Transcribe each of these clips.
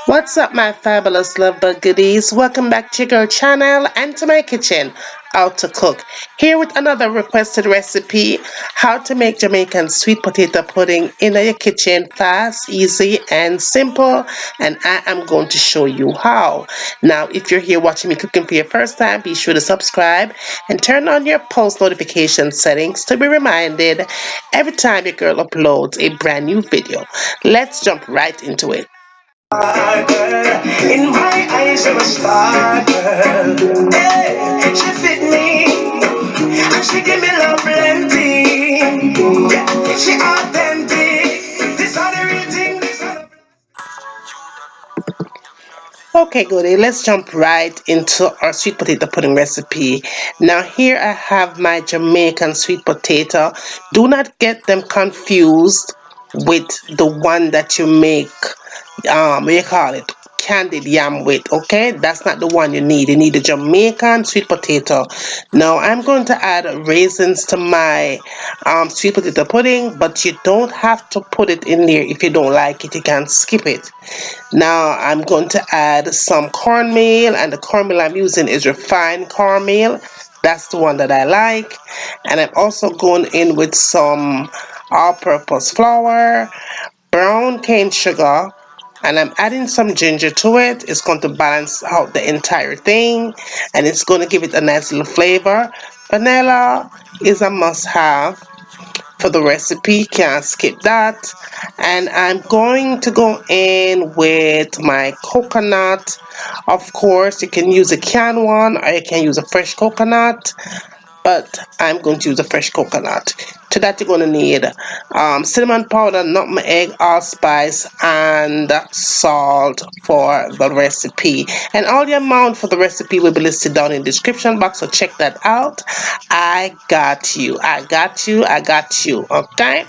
What's up, my fabulous love bug goodies? Welcome back to your girl channel and to my kitchen, How to Cook. Here with another requested recipe, how to make Jamaican sweet potato pudding in your kitchen, fast, easy, and simple. And I am going to show you how. Now, if you're here watching me cooking for your first time, be sure to subscribe and turn on your post notification settings to be reminded every time your girl uploads a brand new video. Let's jump right into it. In my eyes, you're a star, girl. Hey, she fit me, and she give me love plenty. Yeah, she authentic. This are the real thing. Okay, goodie, let's jump right into our sweet potato pudding recipe. Now, here I have my Jamaican sweet potato. Do not get them confused with the one that you make, what do you call it? Candied yam with, okay? That's not the one you need. You need a Jamaican sweet potato. Now, I'm going to add raisins to my sweet potato pudding, but you don't have to put it in there if you don't like it. You can skip it. Now I'm going to add some cornmeal, and the cornmeal I'm using is refined cornmeal. That's the one that I like. And I'm also going in with some all-purpose flour, brown cane sugar, and I'm adding some ginger to it. It's going to balance out the entire thing, and it's going to give it a nice little flavor. Vanilla is a must-have for the recipe, can't skip that. And I'm going to go in with my coconut. Of course, you can use a canned one or you can use a fresh coconut, but I'm going to use a fresh coconut. To that, you're going to need cinnamon powder, nutmeg, allspice, and salt for the recipe. And all the amount for the recipe will be listed down in the description box, so check that out. I got you. I got you. I got you. Okay.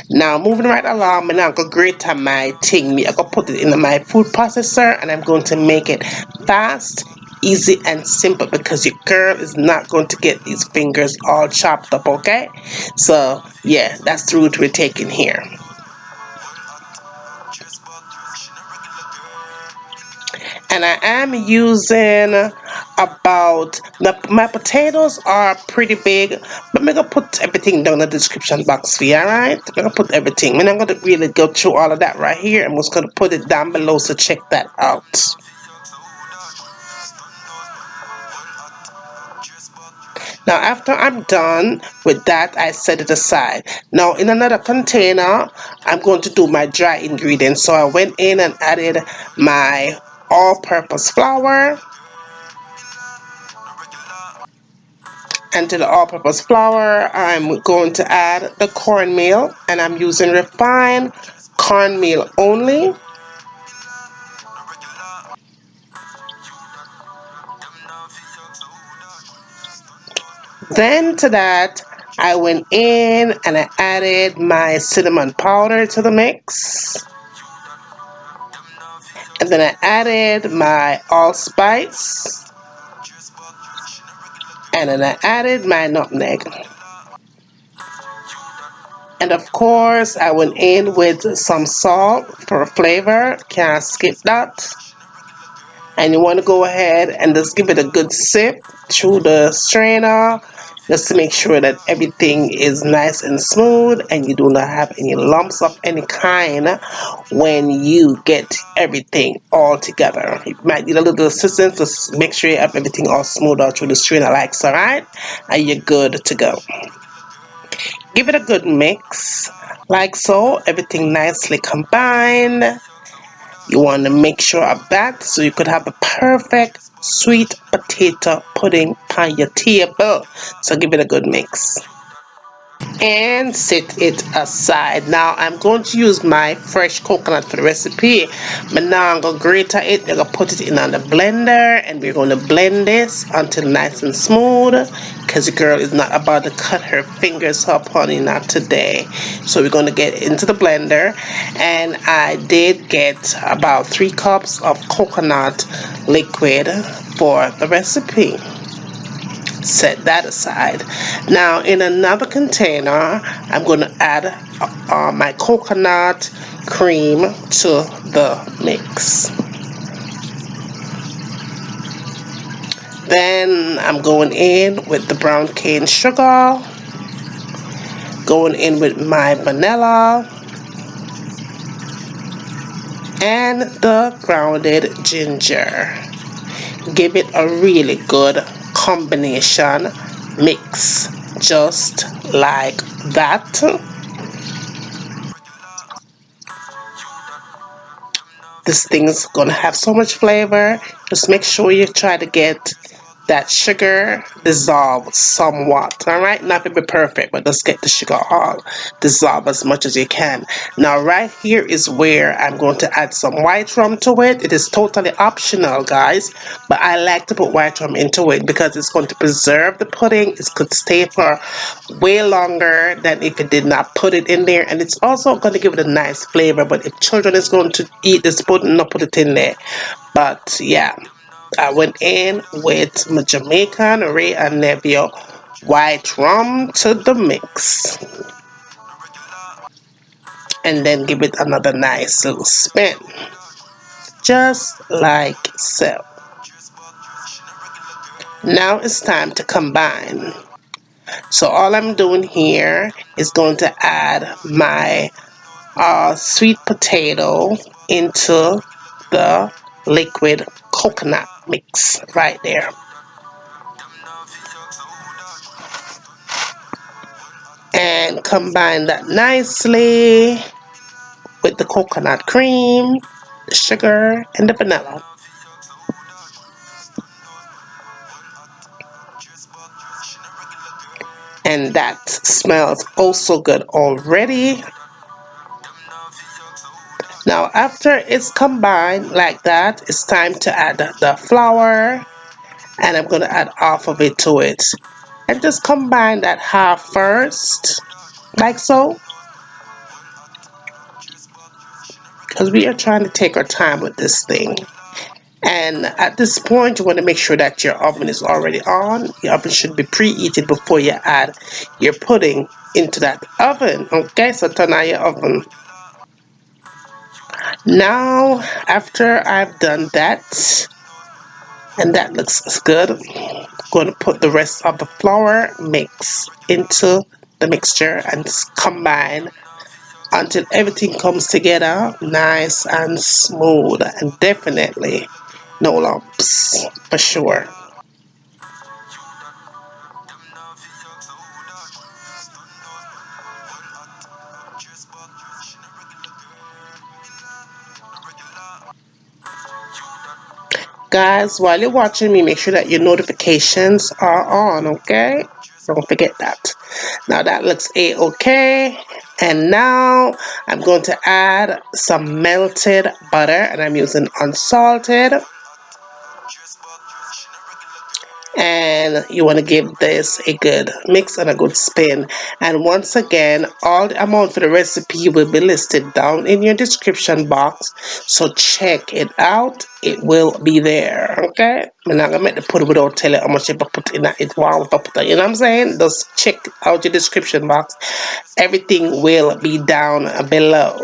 Now, moving right along, I'm going to grate my thing. I'm going to put it in my food processor, and I'm going to make it fast, easy, and simple, because your girl is not going to get these fingers all chopped up, okay? So yeah, that's the route we're taking here. And I am using about my potatoes are pretty big, but I'm gonna put everything down in the description box for you. Alright, I'm gonna put everything. I'm not gonna really go through all of that right here. I'm just gonna put it down below, so check that out. Now, after I'm done with that, I set it aside. Now, in another container, I'm going to do my dry ingredients. So I went in and added my all-purpose flour. And to the all-purpose flour, I'm going to add the cornmeal, and I'm using refined cornmeal only. Then to that, I went in and I added my cinnamon powder to the mix. And then I added my allspice. And then I added my nutmeg. And of course, I went in with some salt for flavor. Can't skip that. And you want to go ahead and just give it a good sip through the strainer, just to make sure that everything is nice and smooth and you do not have any lumps of any kind when you get everything all together. You might need a little assistance, just make sure you have everything all smooth out through the strainer like so, right? And you're good to go. Give it a good mix like so, everything nicely combined. You want to make sure of that so you could have a perfect sweet potato pudding on your table. So give it a good mix and set it aside. Now I'm going to use my fresh coconut for the recipe, but now I'm going to grate it. I'm going to put it in on the blender, and we're going to blend this until nice and smooth, because the girl is not about to cut her fingers up, honey, not today. So we're going to get into the blender, and I did get about 3 cups of coconut liquid for the recipe. Set that aside. Now in another container, I'm going to add my coconut cream to the mix. Then I'm going in with the brown cane sugar, going in with my vanilla, and the grounded ginger. Give it a really good combination mix, just like that. This thing's gonna have so much flavor. Just make sure you try to get that sugar dissolved somewhat. All right, not to be perfect, but just get the sugar all dissolved as much as you can. Now right here is where I'm going to add some white rum to it. It is totally optional, guys, but I like to put white rum into it because it's going to preserve the pudding. It could stay for way longer than if it did not put it in there, and it's also going to give it a nice flavor. But if children is going to eat this pudding, not put it in there. But yeah, I went in with my Jamaican Ray and Neville white rum to the mix, and then give it another nice little spin, just like so. Now it's time to combine. So all I'm doing here is going to add my sweet potato into the liquid coconut mix right there, and combine that nicely with the coconut cream, the sugar, and the vanilla. And that smells also good already. Now after it's combined like that, it's time to add the flour, and I'm going to add half of it to it. And just combine that half first, like so, because we are trying to take our time with this thing. And at this point, you want to make sure that your oven is already on. Your oven should be preheated before you add your pudding into that oven. Okay, so turn on your oven. Now, after I've done that, and that looks good, I'm going to put the rest of the flour mix into the mixture and combine until everything comes together nice and smooth, and definitely no lumps for sure. Guys, while you're watching me, make sure that your notifications are on, okay? Don't forget that. Now that looks a-okay. And now I'm going to add some melted butter, and I'm using unsalted. And you want to give this a good mix and a good spin. And once again, all the amount for the recipe will be listed down in your description box, so check it out. It will be there. Okay, I'm not gonna make the pudding without telling how much you put in it. Wow, if I put it, you know what I'm saying? Just check out your description box. Everything will be down below.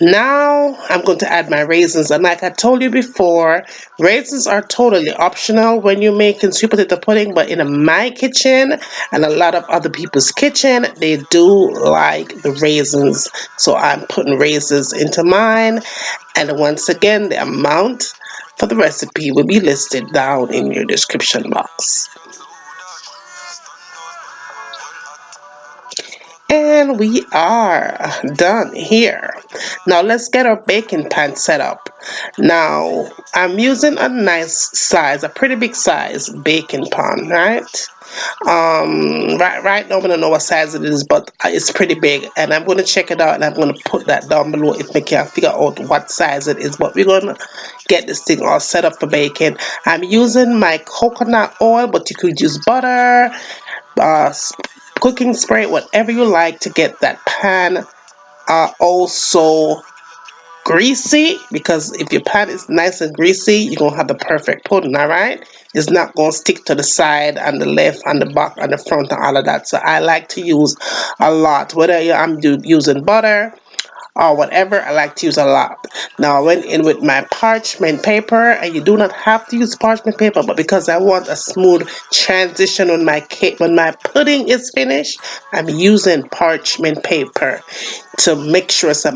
Now I'm going to add my raisins, and like I told you before, raisins are totally optional when you're making sweet potato pudding, but in my kitchen and a lot of other people's kitchen, they do like the raisins, so I'm putting raisins into mine. And once again, the amount for the recipe will be listed down in your description box. And we are done here. Now let's get our baking pan set up. Now I'm using a nice size, a pretty big size baking pan, right? Right now I don't know what size it is, but it's pretty big, and I'm going to check it out, and I'm going to put that down below if we can figure out what size it is. But we're going to get this thing all set up for baking. I'm using my coconut oil, but you could use butter, uh, cooking spray, whatever you like, to get that pan also greasy, because if your pan is nice and greasy, you're gonna have the perfect pudding. All right, it's not gonna stick to the side and the left and the back and the front and all of that. So I like to use a lot, whether I'm using butter, or whatever. I like to use a lot. Now I went in with my parchment paper, and you do not have to use parchment paper, but because I want a smooth transition when my cake, when my pudding is finished, I'm using parchment paper to make sure that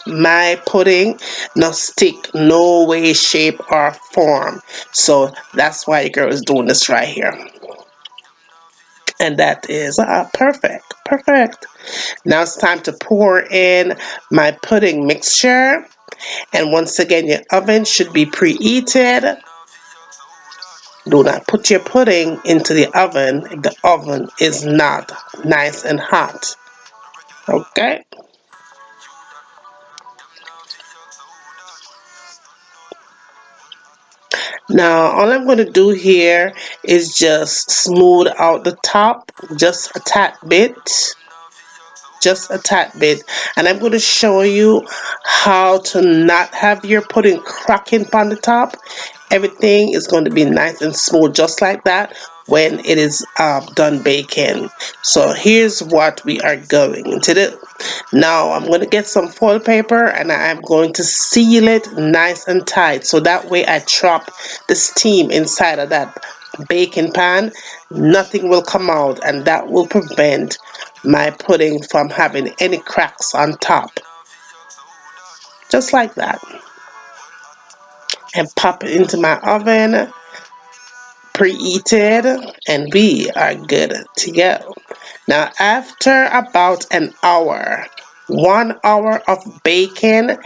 my pudding not stick no way, shape, or form. So that's why your girl is doing this right here. And that is perfect. Perfect. Now it's time to pour in my pudding mixture. And once again, your oven should be preheated. Do not put your pudding into the oven if the oven is not nice and hot. Okay? Now, all I'm going to do here is just smooth out the top just a tad bit. Just a tad bit, and I'm going to show you how to not have your pudding cracking on the top. Everything is going to be nice and smooth just like that when it is done baking. So here's what we are going to do. Now I'm going to get some foil paper, and I'm going to seal it nice and tight so that way I trap the steam inside of that baking pan. Nothing will come out, and that will prevent my pudding from having any cracks on top. Just like that. And pop it into my oven, preheated, and we are good to go. Now after about an hour, 1 hour of baking,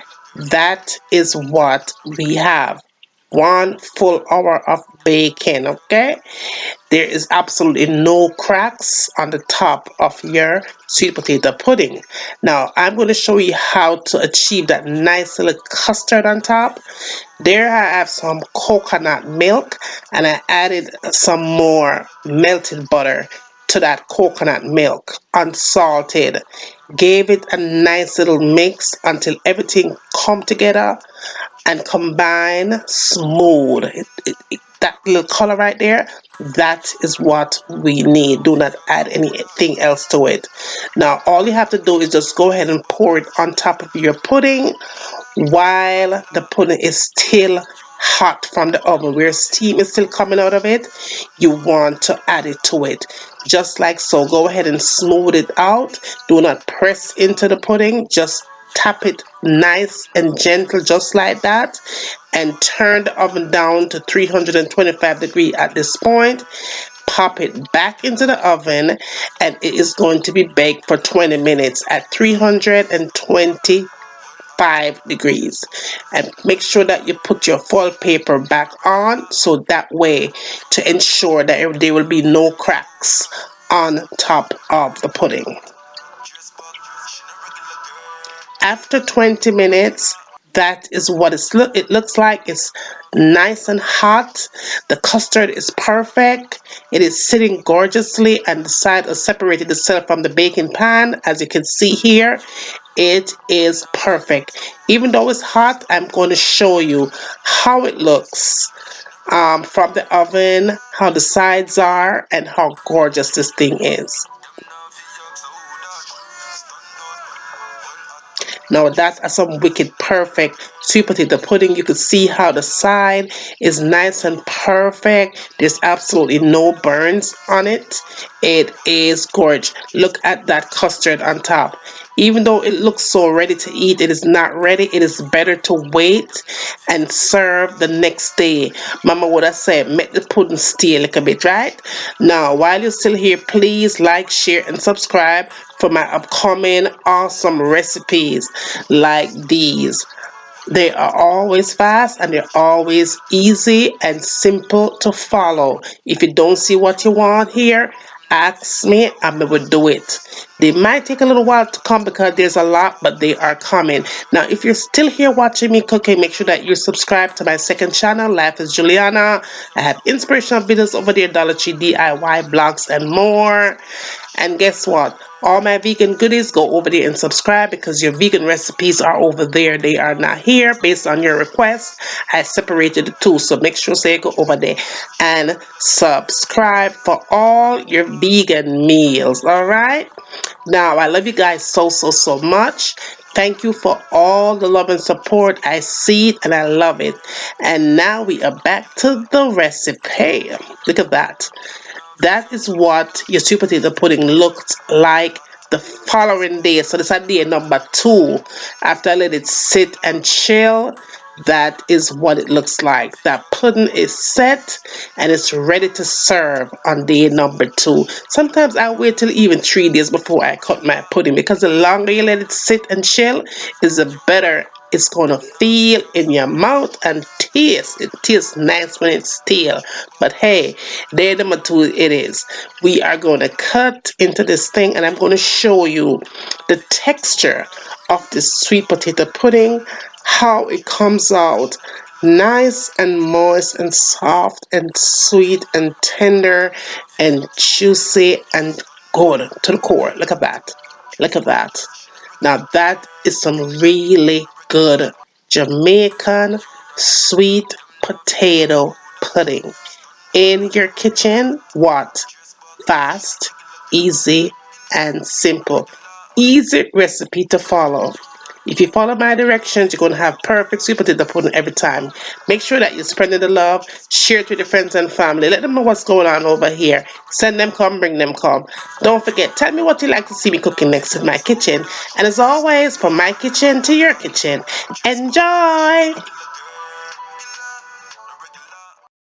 that is what we have. 1 full hour of baking, okay? There is absolutely no cracks on the top of your sweet potato pudding. Now I'm going to show you how to achieve that nice little custard on top. There I have some coconut milk, and I added some more melted butter to that coconut milk, unsalted. Gave it a nice little mix until everything come together and combine smooth. That little color right there, that is what we need. Do not add anything else to it. Now all you have to do is just go ahead and pour it on top of your pudding while the pudding is still hot from the oven, where steam is still coming out of it. You want to add it to it just like so. Go ahead and smooth it out. Do not press into the pudding, just tap it nice and gentle just like that, and turn the oven down to 325 degrees at this point. Pop it back into the oven, and it is going to be baked for 20 minutes at 325 degrees. And make sure that you put your foil paper back on, so that way to ensure that there will be no cracks on top of the pudding. After 20 minutes, that is what it looks like. It's nice and hot. The custard is perfect. It is sitting gorgeously, and the side has separated itself from the baking pan. As you can see here, it is perfect. Even though it's hot, I'm going to show you how it looks from the oven, how the sides are, and how gorgeous this thing is. Now that's some wicked perfect sweet potato pudding. You can see how the side is nice and perfect. There's absolutely no burns on it. It is gorgeous. Look at that custard on top. Even though it looks so ready to eat, it is not ready. It is better to wait and serve the next day. Mama would have said, make the pudding stay a little bit, right? Now, while you're still here, please like, share, and subscribe for my upcoming awesome recipes like these. They are always fast, and they're always easy and simple to follow. If you don't see what you want here, ask me and I will do it. They might take a little while to come because there's a lot, but they are coming. Now, if you're still here watching me cooking, make sure that you're subscribed to my second channel, Life is Juliana. I have inspirational videos over there, Dollar Tree DIY blogs and more. And guess what? All my vegan goodies, go over there and subscribe because your vegan recipes are over there. They are not here based on your request. I separated the two, so make sure you go over there and subscribe for all your vegan meals. All right. Now, I love you guys so much. Thank you for all the love and support. I see it and I love it. And now we are back to the recipe. Look at that. That is what your sweet potato pudding looked like the following day. So this is day number 2. After I let it sit and chill, that is what it looks like. That pudding is set and it's ready to serve on day number 2. Sometimes I wait till even 3 days before I cut my pudding because the longer you let it sit and chill is the better it's gonna feel in your mouth and taste. It tastes nice when it's stale. But hey, day number 2 it is. We are gonna cut into this thing and I'm gonna show you the texture of this sweet potato pudding, how it comes out nice and moist and soft and sweet and tender and juicy and good to the core. Look at that. Look at that. Now that is some really good Jamaican sweet potato pudding. In your kitchen, what? Fast, easy, and simple. Easy recipe to follow. If you follow my directions, you're going to have perfect sweet potato pudding every time. Make sure that you're spreading the love, share it with your friends and family. Let them know what's going on over here. Send them come, bring them come. Don't forget, tell me what you like to see me cooking next in my kitchen. And as always, from my kitchen to your kitchen, enjoy!